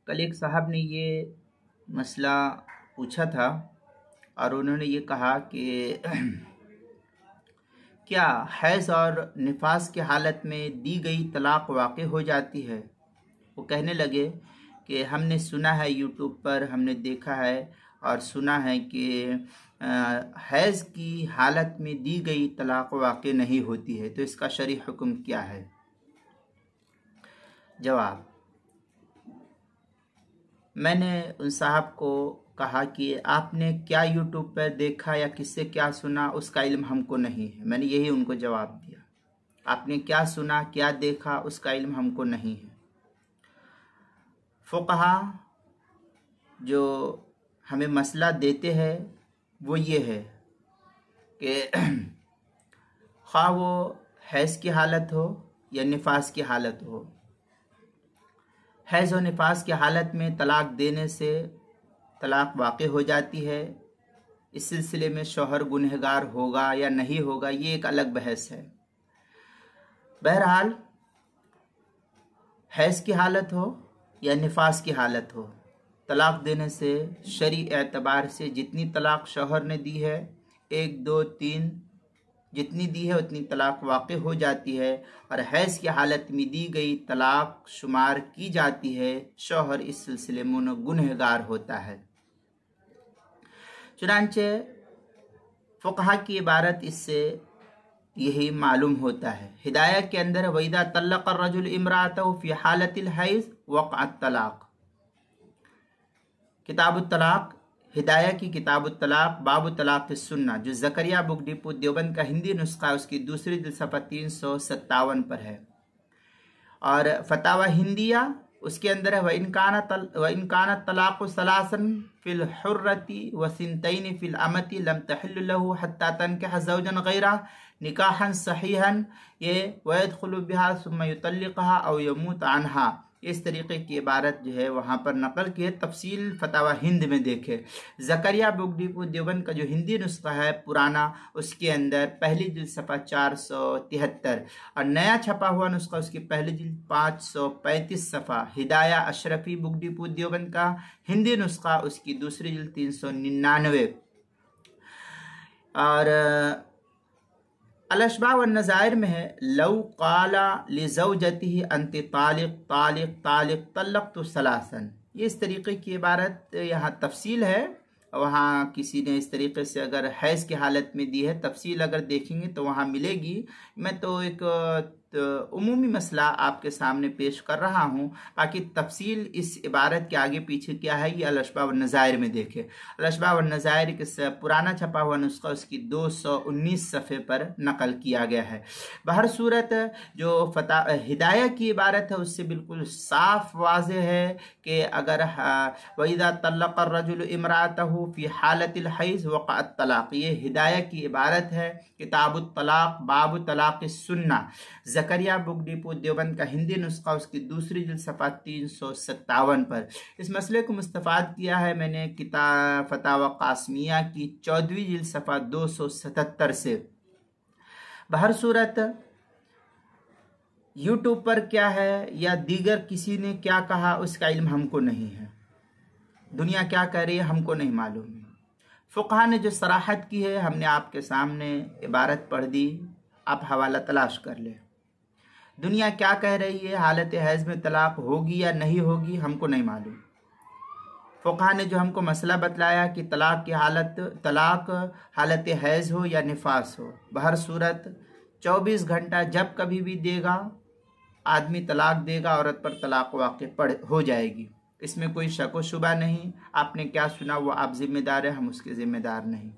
कल एक साहब ने ये मसला पूछा था और उन्होंने ये कहा कि क्या हैज़ और निफास की हालत में दी गई तलाक वाक़ई हो जाती है। वो कहने लगे कि हमने सुना है यूट्यूब पर, हमने देखा है और सुना है कि हैज़ की हालत में दी गई तलाक वाक़ई नहीं होती है, तो इसका शरई हुक्म क्या है। जवाब, मैंने उन साहब को कहा कि आपने क्या यूट्यूब पर देखा या किससे क्या सुना, उसका इल्म हमको नहीं है। मैंने यही उनको जवाब दिया, आपने क्या सुना क्या देखा उसका इल्म हमको नहीं है। फ़ुक़हा जो हमें मसला देते हैं वो ये है कि ख़्वाह वो हैज़ की हालत हो या निफास की हालत हो, हैज़ और निफास की हालत में तलाक देने से तलाक वाक़ई हो जाती है। इस सिलसिले में शौहर गुनहगार होगा या नहीं होगा, ये एक अलग बहस है। बहरहाल हैज़ की हालत हो या निफास की हालत हो, तलाक देने से शरई एतबार से जितनी तलाक शौहर ने दी है, 1 2 3 जितनी दी है उतनी तलाक वाक़ई हो जाती है और हैज़ की हालत में दी गई तलाक शुमार की जाती है। शौहर इस सिलसिले में गुनहगार होता है। चुनांचे फ़ुक़हा की इबारत इससे यही मालूम होता है। हिदाया के अंदर वइदा तल्लक़ अर्रजुल इम्राअतहु फ़ी हालतिल हैज़ वक़अत तलाक, किताबुत तलाक, हिदाया की किताबुत तलाक, बाबु तलाक सुन्ना, जो ज़करिया बुक डिपो देवबंद का हिंदी नुस्खा उसकी दूसरी जिल्द सफ़ा 357 पर है। और फतावा हिंदिया उसके अंदर है व इनकाना तलाक़ु सलासन फिल हुर्रती व सिंतैन फिल अमती लम तहिल्लु लहु हत्ता तनकिह ज़ौजन गैरा निकाहन सहीहन ये वयदखुलु बिहा सुम्मा युतल्लिक़हा औ यमूत अन्हा। इस तरीके की इबारत जो है वहाँ पर नकल की है। तफसील फतावा हिंद में देखे। ज़करिया बुक डिपो देवबंद का जो हिंदी नुस्खा है पुराना, उसके अंदर पहली जिल्द सफ़ा 473 और नया छपा हुआ नुस्खा उसकी पहली जिल्द 535 सफ़ा। हिदाया अशरफी बुक डिपो देवबंद का हिंदी नुस्खा उसकी दूसरी जिल्द 399 और अल-अशबा व नज़ाइर में है लौ क़ाला लिज़ौजतिही अंति तालिक़ तालिक़ तालिक़ तल्लक़तु सलासन। ये इस तरीके की इबारत यहाँ तफसील है। वहाँ किसी ने इस तरीके से अगर हैज़ की हालत में दी है, तफसील अगर देखेंगे तो वहाँ मिलेगी। मैं तो एक उमूमी मसला आपके सामने पेश कर रहा हूँ, बाकी तफसील इस इबारत के आगे पीछे क्या है ये अल-अशबा व नज़ाइर में देखे। अल-अशबा व नज़ाइर के पुराना छपा हुआ नुस्खा उसकी 219 सफ़े पर नकल किया गया है। बहर सूरत जो हिदाया की इबारत है उससे बिल्कुल साफ वाज़ेह है कि अगर वइज़ा तल्लक़ अर्रजुल इम्राअतहु फ़ी हालतिल हैज़ वक़अत तलाक़, ये हिदाया की इबारत है। किताबुत तलाक़ बाबु तलाक़ सुन्ना, ज़करिया बुक डिपो देवबंद का हिंदी नुस्खा उसकी दूसरी जिल्द सफ़ा 357 पर। इस मसले को मुस्तफ़ाद किया है मैंने किताब फतावा कासमिया की 14वीं जिल्द सफ़ा 277 से। बहर सूरत यूट्यूब पर क्या है या दीगर किसी ने क्या कहा उसका इल्म हमको नहीं है। दुनिया क्या कह रही है हमको नहीं मालूम है। फ़ुक़हा ने जो सराहत की है हमने आपके सामने इबारत पढ़ दी, आप हवाला तलाश कर ले। दुनिया क्या कह रही है, हालत हैज़ में तलाक होगी या नहीं होगी हमको नहीं मालूम। फ़ुक़हा ने जो हमको मसला बतलाया कि तलाक हालत हैज़ हो या निफास हो, बहर सूरत 24 घंटा जब कभी भी देगा आदमी तलाक देगा, औरत पर तलाक वाक़ई हो जाएगी। इसमें कोई शक व शुबा नहीं। आपने क्या सुना वो आप जिम्मेदार है, हम उसके जिम्मेदार नहीं।